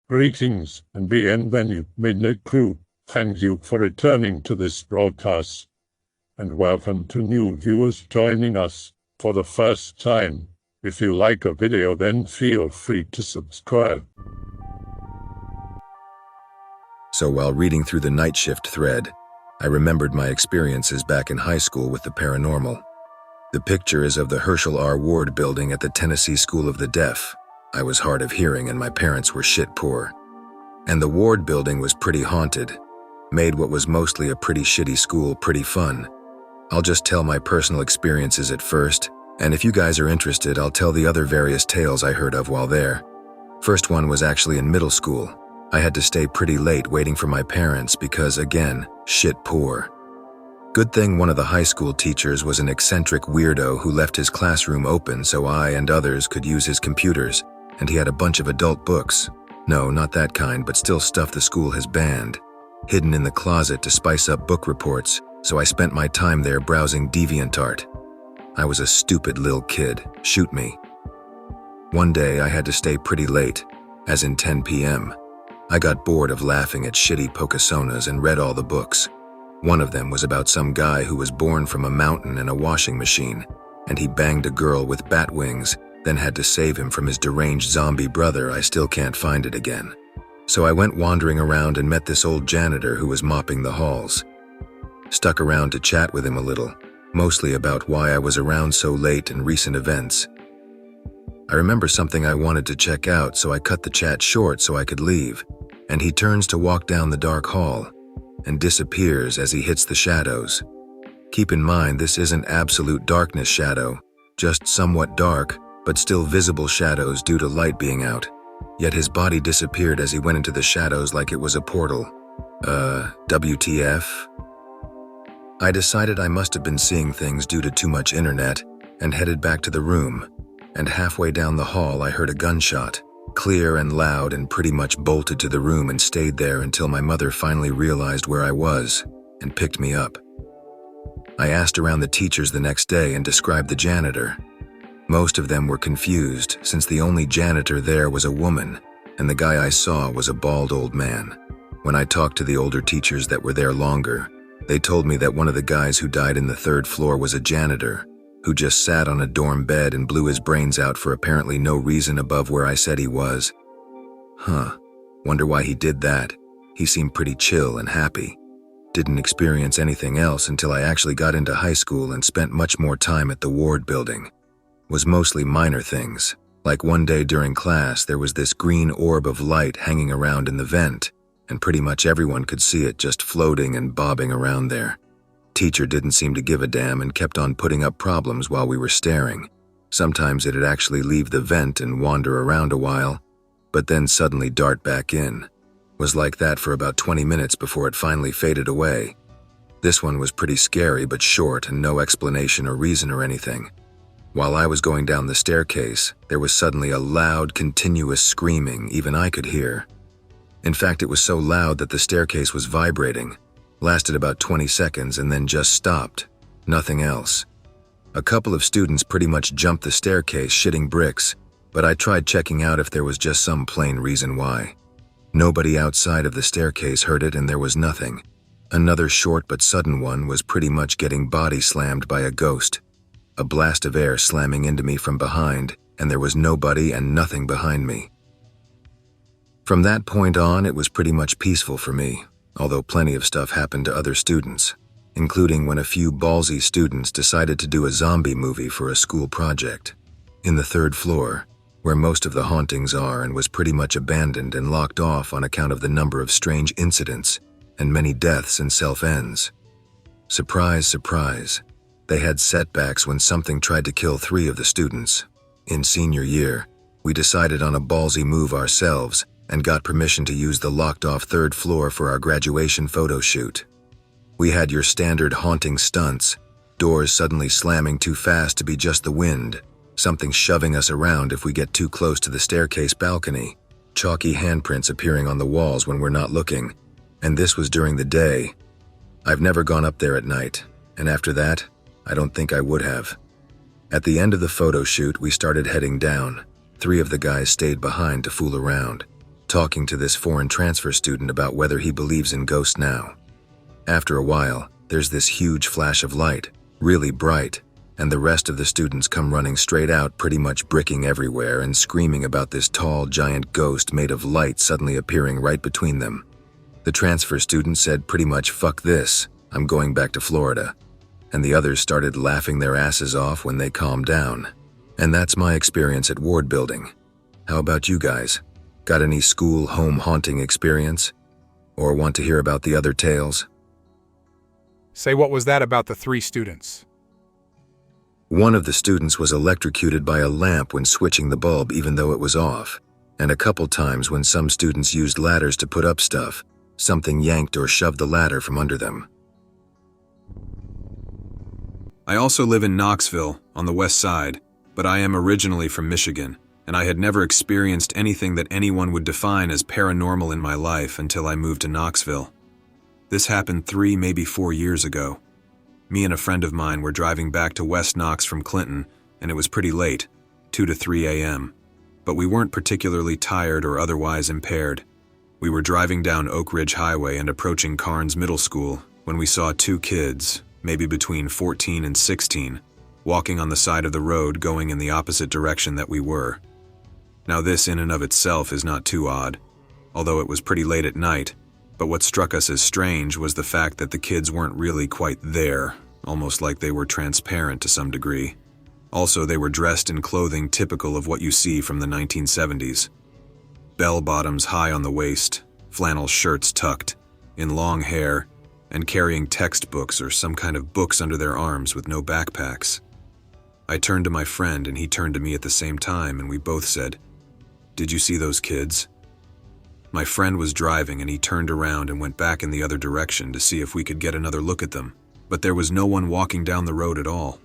Greetings and bienvenue, Midnight Crew. Thank you for returning to this broadcast, and welcome to new viewers joining us for the first time. If you like a video, then feel free to subscribe. So while reading through the night shift thread, I remembered my experiences back in high school with the paranormal. The picture is of the Herschel R. Ward building at the Tennessee School of the Deaf. I was hard of hearing and my parents were shit poor. And the Ward building was pretty haunted. Made what was mostly a pretty shitty school pretty fun. I'll just tell my personal experiences at first, and if you guys are interested, I'll tell the other various tales I heard of while there. First one was actually in middle school. I had to stay pretty late waiting for my parents because, again, shit poor. Good thing one of the high school teachers was an eccentric weirdo who left his classroom open so I and others could use his computers, and he had a bunch of adult books. No, not that kind, but still stuff the school has banned. Hidden in the closet to spice up book reports, so I spent my time there browsing DeviantArt. I was a stupid lil kid, shoot me. One day I had to stay pretty late, as in 10 p.m. I got bored of laughing at shitty Pokesonas and read all the books. One of them was about some guy who was born from a mountain and a washing machine, and he banged a girl with bat wings, then had to save him from his deranged zombie brother. I still can't find it again. So I went wandering around and met this old janitor who was mopping the halls. Stuck around to chat with him a little, mostly about why I was around so late and recent events. I remember something I wanted to check out, so I cut the chat short so I could leave, and he turns to walk down the dark hall and disappears as he hits the shadows. Keep in mind, this isn't absolute darkness shadow, just somewhat dark, but still visible shadows due to light being out. Yet his body disappeared as he went into the shadows like it was a portal. WTF? I decided I must have been seeing things due to too much internet and headed back to the room, and halfway down the hall I heard a gunshot, clear and loud, and pretty much bolted to the room and stayed there until my mother finally realized where I was and picked me up. I asked around the teachers the next day and described the janitor. Most of them were confused since the only janitor there was a woman, and the guy I saw was a bald old man. When I talked to the older teachers that were there longer, they told me that one of the guys who died in the third floor was a janitor, who just sat on a dorm bed and blew his brains out for apparently no reason above where I said he was. Wonder why he did that. He seemed pretty chill and happy. Didn't experience anything else until I actually got into high school and spent much more time at the Ward building. Was mostly minor things, like one day during class there was this green orb of light hanging around in the vent, and pretty much everyone could see it just floating and bobbing around there. Teacher didn't seem to give a damn and kept on putting up problems while we were staring. Sometimes it'd actually leave the vent and wander around a while, but then suddenly dart back in. Was like that for about 20 minutes before it finally faded away. This one was pretty scary but short and no explanation or reason or anything. While I was going down the staircase, there was suddenly a loud, continuous screaming even I could hear. In fact, it was so loud that the staircase was vibrating, lasted about 20 seconds and then just stopped. Nothing else. A couple of students pretty much jumped the staircase shitting bricks, but I tried checking out if there was just some plain reason why. Nobody outside of the staircase heard it and there was nothing. Another short but sudden one was pretty much getting body slammed by a ghost. A blast of air slamming into me from behind, and there was nobody and nothing behind me. From that point on, it was pretty much peaceful for me, although plenty of stuff happened to other students, including when a few ballsy students decided to do a zombie movie for a school project. In the third floor, where most of the hauntings are, and was pretty much abandoned and locked off on account of the number of strange incidents and many deaths and self-ends. Surprise, surprise. They had setbacks when something tried to kill 3 of the students. In senior year, we decided on a ballsy move ourselves and got permission to use the locked-off third floor for our graduation photo shoot. We had your standard haunting stunts, doors suddenly slamming too fast to be just the wind, something shoving us around if we get too close to the staircase balcony, chalky handprints appearing on the walls when we're not looking, and this was during the day. I've never gone up there at night, and after that, I don't think I would have. At the end of the photo shoot, we started heading down. 3 of the guys stayed behind to fool around. talking to this foreign transfer student about whether he believes in ghosts now. After a while, there's this huge flash of light, really bright, and the rest of the students come running straight out, pretty much bricking everywhere and screaming about this tall, giant ghost made of light suddenly appearing right between them. The transfer student said pretty much, "Fuck this, I'm going back to Florida." And the others started laughing their asses off when they calmed down. And that's my experience at ward building. How about you guys? Got any school home haunting experience? Or want to hear about the other tales? Say, what was that about the 3 students? One of the students was electrocuted by a lamp when switching the bulb even though it was off. And a couple times when some students used ladders to put up stuff, something yanked or shoved the ladder from under them. I also live in Knoxville, on the west side, but I am originally from Michigan, and I had never experienced anything that anyone would define as paranormal in my life until I moved to Knoxville. This happened 3, maybe 4 years ago. Me and a friend of mine were driving back to West Knox from Clinton, and it was pretty late, 2 to 3 a.m., but we weren't particularly tired or otherwise impaired. We were driving down Oak Ridge Highway and approaching Carnes Middle School when we saw 2 kids, maybe between 14 and 16, walking on the side of the road going in the opposite direction that we were. Now this in and of itself is not too odd, although it was pretty late at night, but what struck us as strange was the fact that the kids weren't really quite there, almost like they were transparent to some degree. Also, they were dressed in clothing typical of what you see from the 1970s. Bell bottoms high on the waist, flannel shirts tucked, in long hair, and carrying textbooks or some kind of books under their arms with no backpacks. I turned to my friend and he turned to me at the same time and we both said, "Did you see those kids?" My friend was driving and he turned around and went back in the other direction to see if we could get another look at them, but there was no one walking down the road at all.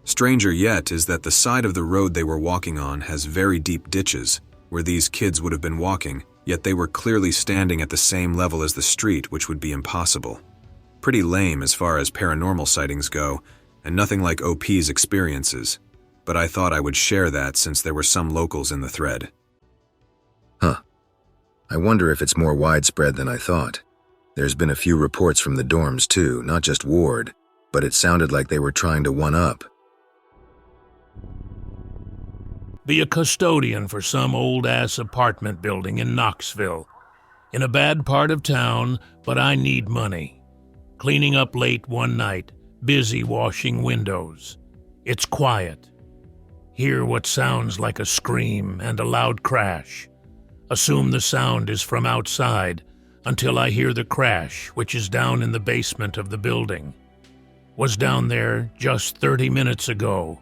Stranger yet is that the side of the road they were walking on has very deep ditches where these kids would have been walking, yet they were clearly standing at the same level as the street, which would be impossible. Pretty lame as far as paranormal sightings go, and nothing like OP's experiences, but I thought I would share that since there were some locals in the thread. Huh. I wonder if it's more widespread than I thought. There's been a few reports from the dorms too, not just ward, but it sounded like they were trying to one-up. Be a custodian for some old-ass apartment building in Knoxville. In a bad part of town, but I need money. Cleaning up late one night, busy washing windows. It's quiet. Hear what sounds like a scream and a loud crash. Assume the sound is from outside until I hear the crash, which is down in the basement of the building. Was down there just 30 minutes ago.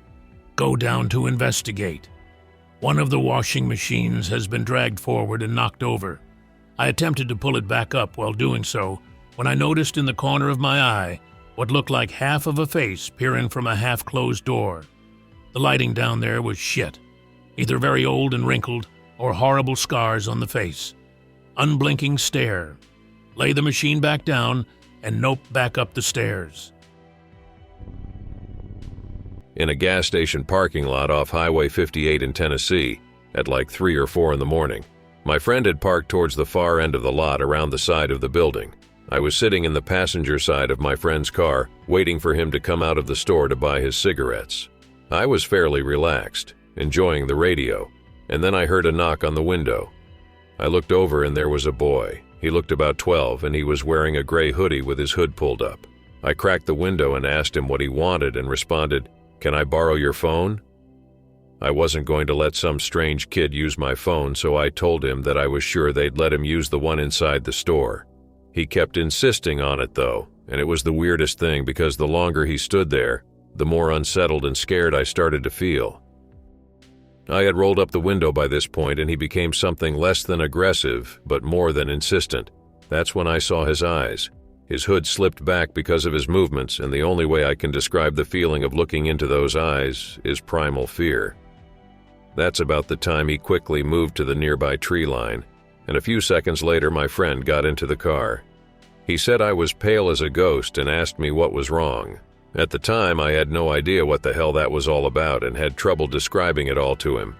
Go down to investigate. One of the washing machines has been dragged forward and knocked over. I attempted to pull it back up while doing so when I noticed in the corner of my eye what looked like half of a face peering from a half-closed door. The lighting down there was shit, either very old and wrinkled or horrible scars on the face. Unblinking stare. Lay the machine back down and nope back up the stairs. In a gas station parking lot off Highway 58 in Tennessee at like 3 or 4 in the morning. My friend had parked towards the far end of the lot around the side of the building. I was sitting in the passenger side of my friend's car, waiting for him to come out of the store to buy his cigarettes. I was fairly relaxed, enjoying the radio, and then I heard a knock on the window. I looked over and there was a boy. He looked about 12 and he was wearing a gray hoodie with his hood pulled up. I cracked the window and asked him what he wanted and responded, "Can I borrow your phone?" I wasn't going to let some strange kid use my phone, so I told him that I was sure they'd let him use the one inside the store. He kept insisting on it though, and it was the weirdest thing because the longer he stood there, the more unsettled and scared I started to feel. I had rolled up the window by this point and he became something less than aggressive, but more than insistent. That's when I saw his eyes. His hood slipped back because of his movements, and the only way I can describe the feeling of looking into those eyes is primal fear. That's about the time he quickly moved to the nearby tree line, and a few seconds later my friend got into the car. He said I was pale as a ghost and asked me what was wrong. At the time, I had no idea what the hell that was all about and had trouble describing it all to him.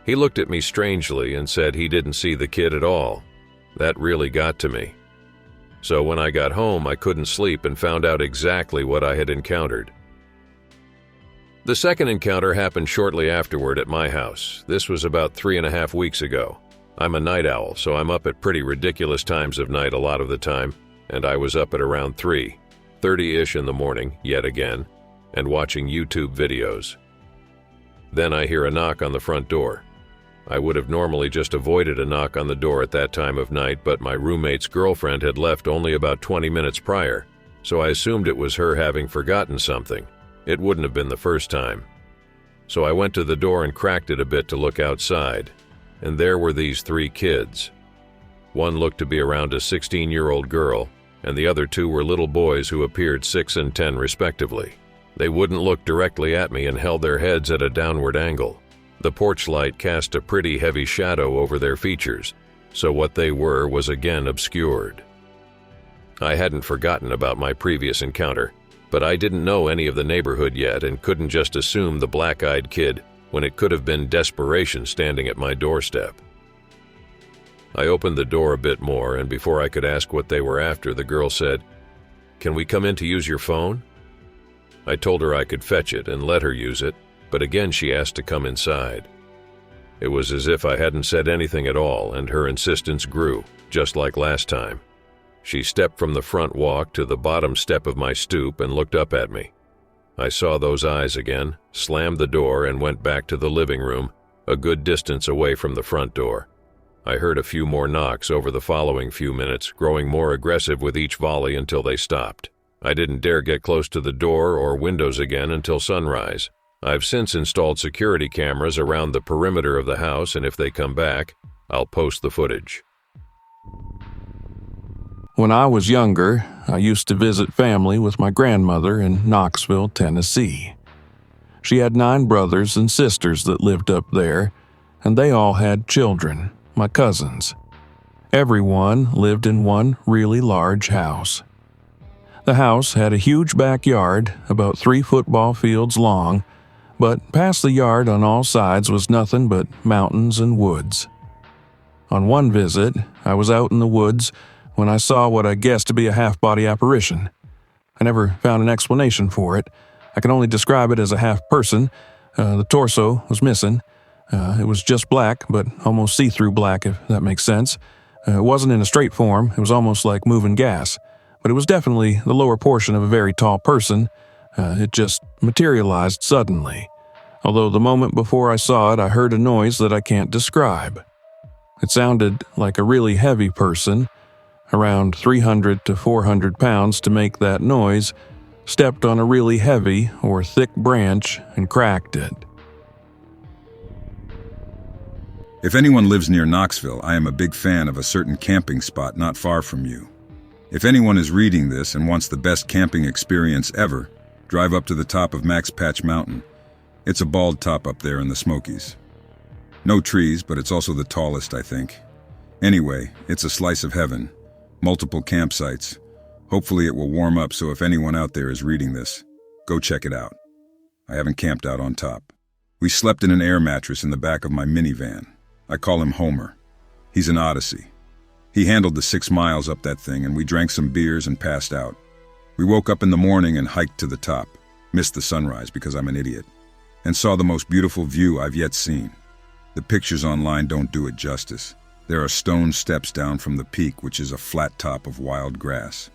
He looked at me strangely and said he didn't see the kid at all. That really got to me. So when I got home, I couldn't sleep and found out exactly what I had encountered. The second encounter happened shortly afterward at my house. This was about 3.5 weeks ago. I'm a night owl, so I'm up at pretty ridiculous times of night a lot of the time, and I was up at around 3:30-ish in the morning, yet again, and watching YouTube videos. Then I hear a knock on the front door. I would have normally just avoided a knock on the door at that time of night, but my roommate's girlfriend had left only about 20 minutes prior, so I assumed it was her having forgotten something. It wouldn't have been the first time. So I went to the door and cracked it a bit to look outside, and there were these 3 kids. One looked to be around a 16-year-old girl, and the other 2 were little boys who appeared 6 and 10 respectively. They wouldn't look directly at me and held their heads at a downward angle. The porch light cast a pretty heavy shadow over their features, so what they were was again obscured. I hadn't forgotten about my previous encounter, but I didn't know any of the neighborhood yet and couldn't just assume the black-eyed kid when it could have been desperation standing at my doorstep. I opened the door a bit more, and before I could ask what they were after, the girl said, "Can we come in to use your phone?" I told her I could fetch it and let her use it, but again she asked to come inside. It was as if I hadn't said anything at all, and her insistence grew, just like last time. She stepped from the front walk to the bottom step of my stoop and looked up at me. I saw those eyes again, slammed the door, and went back to the living room, a good distance away from the front door. I heard a few more knocks over the following few minutes, growing more aggressive with each volley until they stopped. I didn't dare get close to the door or windows again until sunrise. I've since installed security cameras around the perimeter of the house, and if they come back, I'll post the footage. When I was younger, I used to visit family with my grandmother in Knoxville, Tennessee. She had 9 brothers and sisters that lived up there, and they all had children, my cousins. Everyone lived in one really large house. The house had a huge backyard, about 3 football fields long, but past the yard on all sides was nothing but mountains and woods. On one visit, I was out in the woods when I saw what I guessed to be a half-body apparition. I never found an explanation for it. I can only describe it as a half-person. The torso was missing. It was just black, but almost see-through black, if that makes sense. It wasn't in a straight form. It was almost like moving gas. But it was definitely the lower portion of a very tall person. It just materialized suddenly. Although the moment before I saw it, I heard a noise that I can't describe. It sounded like a really heavy person, around 300 to 400 pounds to make that noise, stepped on a really heavy or thick branch and cracked it. If anyone lives near Knoxville, I am a big fan of a certain camping spot not far from you. If anyone is reading this and wants the best camping experience ever, drive up to the top of Max Patch Mountain. It's a bald top up there in the Smokies. No trees, but it's also the tallest, I think. Anyway, it's a slice of heaven. Multiple campsites. Hopefully it will warm up, so if anyone out there is reading this, go check it out. I haven't camped out on top. We slept in an air mattress in the back of my minivan. I call him Homer. He's an odyssey. He handled the 6 miles up that thing, and we drank some beers and passed out. We woke up in the morning and hiked to the top, missed the sunrise because I'm an idiot, and saw the most beautiful view I've yet seen. The pictures online don't do it justice. There are stone steps down from the peak, which is a flat top of wild grass.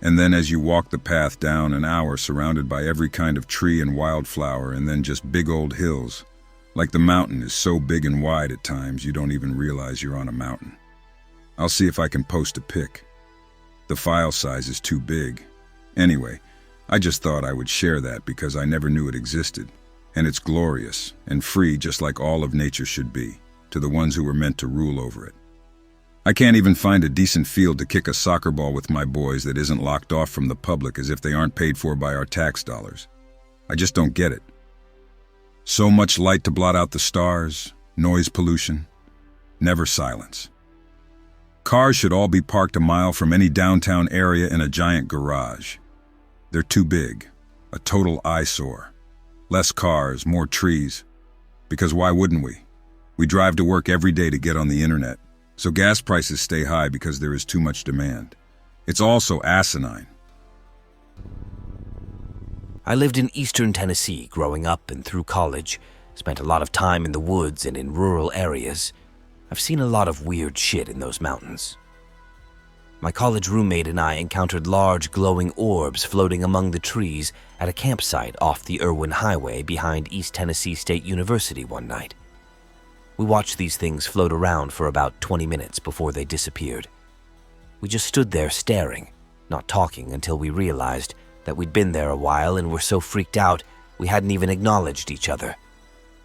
And then as you walk the path down, an hour surrounded by every kind of tree and wildflower, and then just big old hills. Like the mountain is so big and wide at times you don't even realize you're on a mountain. I'll see if I can post a pic. The file size is too big. Anyway, I just thought I would share that because I never knew it existed. And it's glorious and free, just like all of nature should be, to the ones who were meant to rule over it. I can't even find a decent field to kick a soccer ball with my boys that isn't locked off from the public as if they aren't paid for by our tax dollars. I just don't get it. So much light to blot out the stars, noise pollution, never silence. Cars should all be parked a mile from any downtown area in a giant garage. They're too big, a total eyesore. Less cars, more trees. Because why wouldn't we? We drive to work every day to get on the internet, so gas prices stay high because there is too much demand. It's also asinine. I lived in eastern Tennessee growing up and through college, spent a lot of time in the woods and in rural areas. I've seen a lot of weird shit in those mountains. My college roommate and I encountered large glowing orbs floating among the trees at a campsite off the Irwin Highway behind East Tennessee State University one night. We watched these things float around for about 20 minutes before they disappeared. We just stood there staring, not talking until we realized that we'd been there a while and were so freaked out we hadn't even acknowledged each other.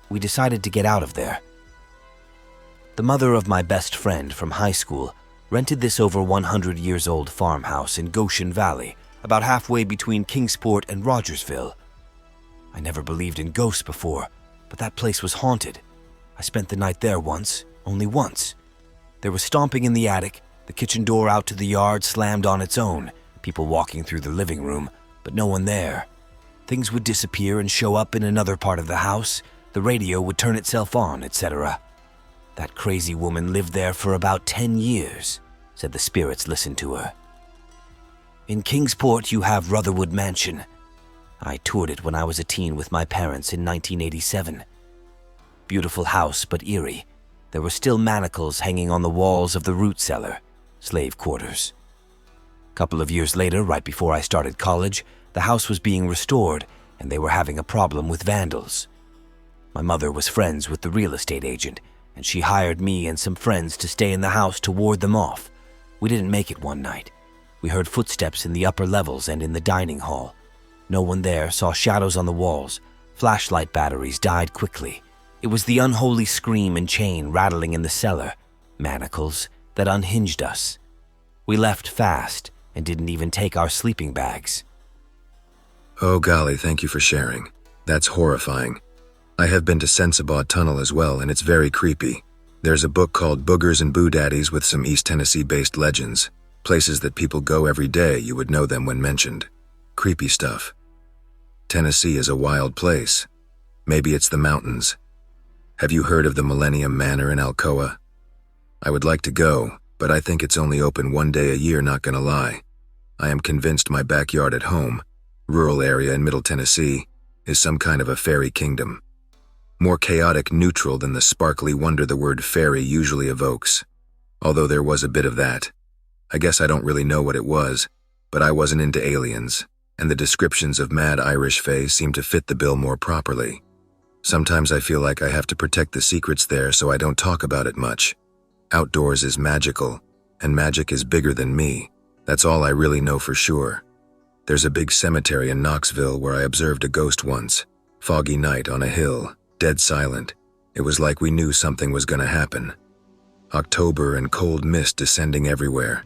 We decided to get out of there. The mother of my best friend from high school rented this over 100 years old farmhouse in Goshen Valley, about halfway between Kingsport and Rogersville. I never believed in ghosts before, but that place was haunted. I spent the night there once, only once. There was stomping in the attic, the kitchen door out to the yard slammed on its own, people walking through the living room, but no one there. Things would disappear and show up in another part of the house, the radio would turn itself on, etc. That crazy woman lived there for about 10 years, said the spirits listened to her. In Kingsport, you have Rutherwood Mansion. I toured it when I was a teen with my parents in 1987. Beautiful house, but eerie. There were still manacles hanging on the walls of the root cellar, slave quarters. A couple of years later, right before I started college, the house was being restored, and they were having a problem with vandals. My mother was friends with the real estate agent, and she hired me and some friends to stay in the house to ward them off. We didn't make it one night. We heard footsteps in the upper levels and in the dining hall. No one there, saw shadows on the walls. Flashlight batteries died quickly. It was the unholy scream and chain rattling in the cellar, manacles, that unhinged us. We left fast and didn't even take our sleeping bags. Oh golly, thank you for sharing. That's horrifying. I have been to Sensabaugh Tunnel as well, and it's very creepy. There's a book called Boogers and Boo Daddies with some East Tennessee-based legends. Places that people go every day, you would know them when mentioned. Creepy stuff. Tennessee is a wild place. Maybe it's the mountains. Have you heard of the Millennium Manor in Alcoa? I would like to go, but I think it's only open one day a year, not gonna lie. I am convinced my backyard at home, rural area in Middle Tennessee, is some kind of a fairy kingdom. More chaotic neutral than the sparkly wonder the word fairy usually evokes. Although there was a bit of that. I guess I don't really know what it was, but I wasn't into aliens, and the descriptions of mad Irish fae seem to fit the bill more properly. Sometimes I feel like I have to protect the secrets there so I don't talk about it much. Outdoors is magical, and magic is bigger than me. That's all I really know for sure. There's a big cemetery in Knoxville where I observed a ghost once. Foggy night on a hill, dead silent. It was like we knew something was gonna happen. October and cold mist descending everywhere.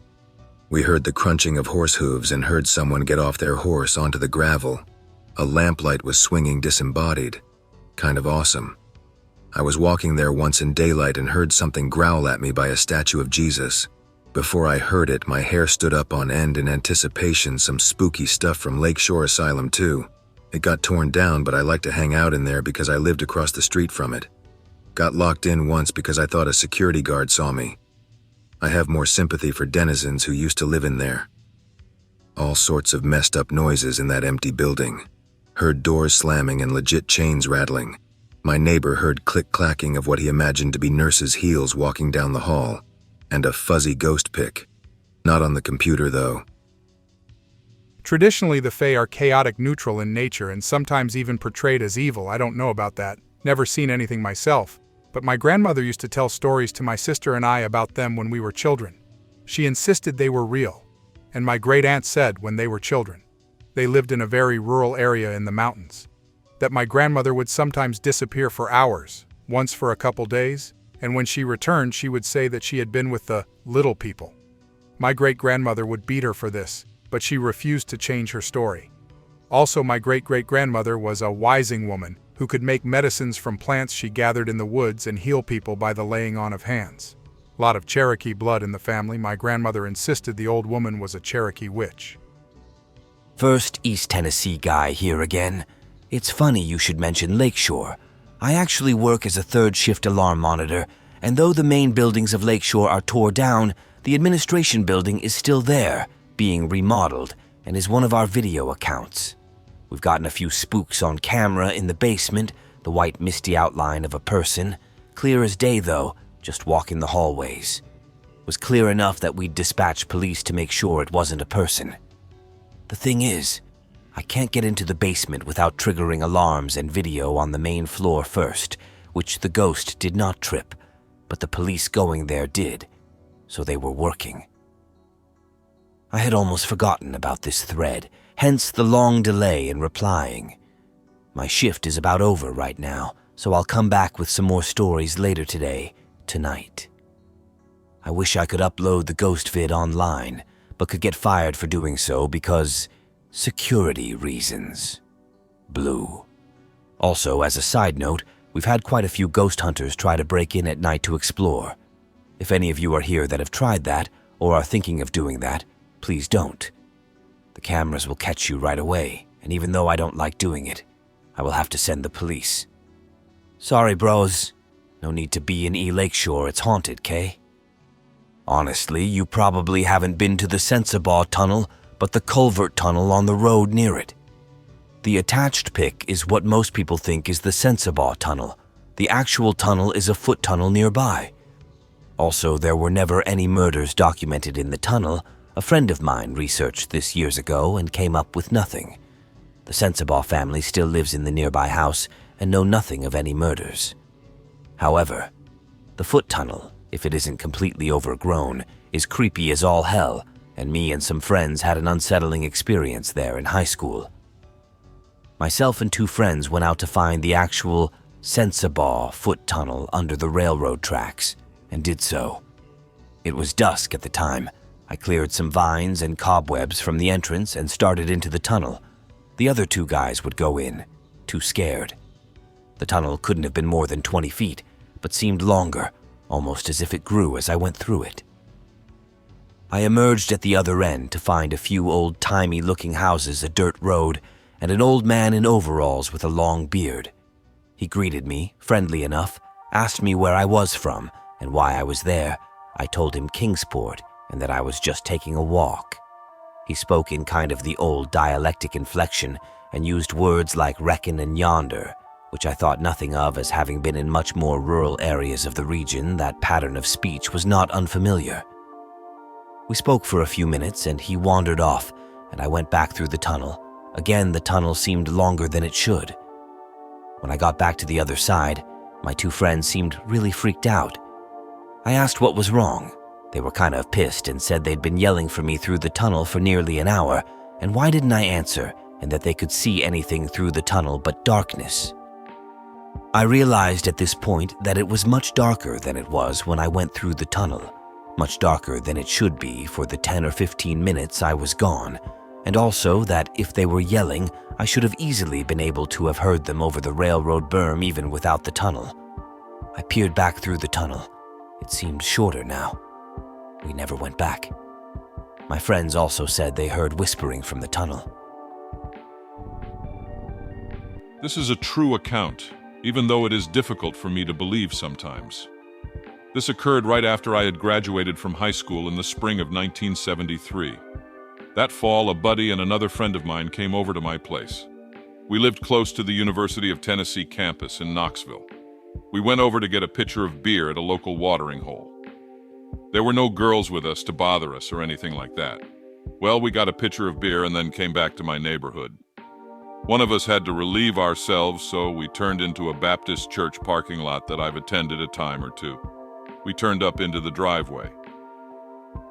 We heard the crunching of horse hooves and heard someone get off their horse onto the gravel. A lamplight was swinging disembodied. Kind of awesome. I was walking there once in daylight and heard something growl at me by a statue of Jesus. Before I heard it, my hair stood up on end in anticipation, some spooky stuff from Lakeshore Asylum too. It got torn down, but I like to hang out in there because I lived across the street from it. Got locked in once because I thought a security guard saw me. I have more sympathy for denizens who used to live in there. All sorts of messed up noises in that empty building. Heard doors slamming and legit chains rattling. My neighbor heard click-clacking of what he imagined to be nurses' heels walking down the hall. And a fuzzy ghost pic. Not on the computer, though. Traditionally, the Fae are chaotic neutral in nature and sometimes even portrayed as evil. I don't know about that. Never seen anything myself. But my grandmother used to tell stories to my sister and I about them when we were children. She insisted they were real. And my great-aunt said when they were children, they lived in a very rural area in the mountains, that my grandmother would sometimes disappear for hours, once for a couple days, and when she returned, she would say that she had been with the little people. My great-grandmother would beat her for this, but she refused to change her story. Also, my great-great-grandmother was a wising woman who could make medicines from plants she gathered in the woods and heal people by the laying on of hands. A lot of Cherokee blood in the family. My grandmother insisted the old woman was a Cherokee witch. First East Tennessee guy here again. It's funny you should mention Lakeshore. I actually work as a third shift alarm monitor, and though the main buildings of Lakeshore are tore down, the administration building is still there, being remodeled, and is one of our video accounts. We've gotten a few spooks on camera in the basement, the white misty outline of a person. Clear as day though, just walking the hallways. It was clear enough that we'd dispatch police to make sure it wasn't a person. The thing is, I can't get into the basement without triggering alarms and video on the main floor first, which the ghost did not trip, but the police going there did, so they were working. I had almost forgotten about this thread, hence the long delay in replying. My shift is about over right now, so I'll come back with some more stories later today, tonight. I wish I could upload the ghost vid online, but could get fired for doing so because security reasons. Blue. Also, as a side note, we've had quite a few ghost hunters try to break in at night to explore. If any of you are here that have tried that, or are thinking of doing that, please don't. The cameras will catch you right away, and even though I don't like doing it, I will have to send the police. Sorry, bros. No need to be in Lakeshore, it's haunted, Kay? Honestly, you probably haven't been to the Sensabaugh Tunnel, but the culvert tunnel on the road near it. The attached pic is what most people think is the Sensabaugh Tunnel. The actual tunnel is a foot tunnel nearby. Also, there were never any murders documented in the tunnel. A friend of mine researched this years ago and came up with nothing. The Sensabaugh family still lives in the nearby house and know nothing of any murders. However, the foot tunnel, if it isn't completely overgrown, is creepy as all hell, and me and some friends had an unsettling experience there in high school. Myself and two friends went out to find the actual Sensabaugh foot tunnel under the railroad tracks, and did so. It was dusk at the time. I cleared some vines and cobwebs from the entrance and started into the tunnel. The other two guys would go in, too scared. The tunnel couldn't have been more than 20 feet, but seemed longer, almost as if it grew as I went through it. I emerged at the other end to find a few old-timey-looking houses, a dirt road, and an old man in overalls with a long beard. He greeted me, friendly enough, asked me where I was from and why I was there. I told him Kingsport and that I was just taking a walk. He spoke in kind of the old dialectic inflection and used words like reckon and yonder, which I thought nothing of as having been in much more rural areas of the region. That pattern of speech was not unfamiliar. We spoke for a few minutes and he wandered off, and I went back through the tunnel. Again, the tunnel seemed longer than it should. When I got back to the other side, my two friends seemed really freaked out. I asked what was wrong. They were kind of pissed and said they'd been yelling for me through the tunnel for nearly an hour, and why didn't I answer, and that they could see anything through the tunnel but darkness. I realized at this point that it was much darker than it was when I went through the tunnel, much darker than it should be for the 10 or 15 minutes I was gone, and also that if they were yelling, I should have easily been able to have heard them over the railroad berm even without the tunnel. I peered back through the tunnel. It seemed shorter now. We never went back. My friends also said they heard whispering from the tunnel. This is a true account, even though it is difficult for me to believe sometimes. This occurred right after I had graduated from high school in the spring of 1973. That fall, a buddy and another friend of mine came over to my place. We lived close to the University of Tennessee campus in Knoxville. We went over to get a pitcher of beer at a local watering hole. There were no girls with us to bother us or anything like that. Well, we got a pitcher of beer and then came back to my neighborhood. One of us had to relieve ourselves, so we turned into a Baptist church parking lot that I've attended a time or two. We turned up into the driveway.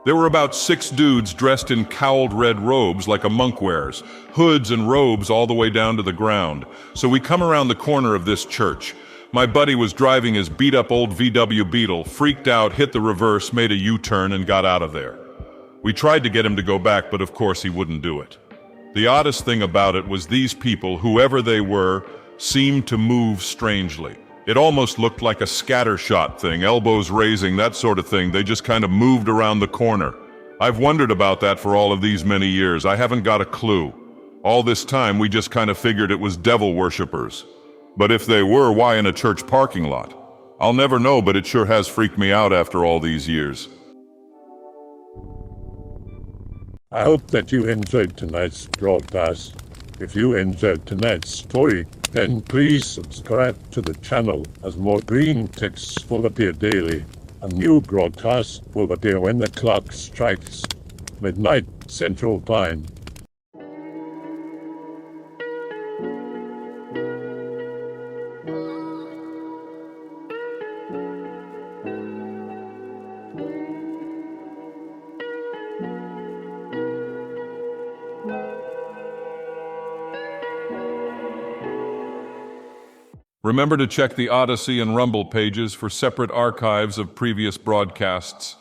There were about 6 dudes dressed in cowled red robes like a monk wears, hoods and robes all the way down to the ground. So we come around the corner of this church. My buddy was driving his beat-up old VW Beetle, freaked out, hit the reverse, made a U-turn, and got out of there. We tried to get him to go back, but of course he wouldn't do it. The oddest thing about it was these people, whoever they were, seemed to move strangely. It almost looked like a scattershot thing, elbows raising, that sort of thing. They just kind of moved around the corner. I've wondered about that for all of these many years. I haven't got a clue. All this time, we just kind of figured it was devil worshippers. But if they were, why in a church parking lot? I'll never know, but it sure has freaked me out after all these years. I hope that you enjoyed tonight's broadcast. If you enjoyed tonight's story, then please subscribe to the channel, as more Greentext will appear daily. A new broadcast will appear when the clock strikes midnight Central Time. Remember to check the Odyssey and Rumble pages for separate archives of previous broadcasts.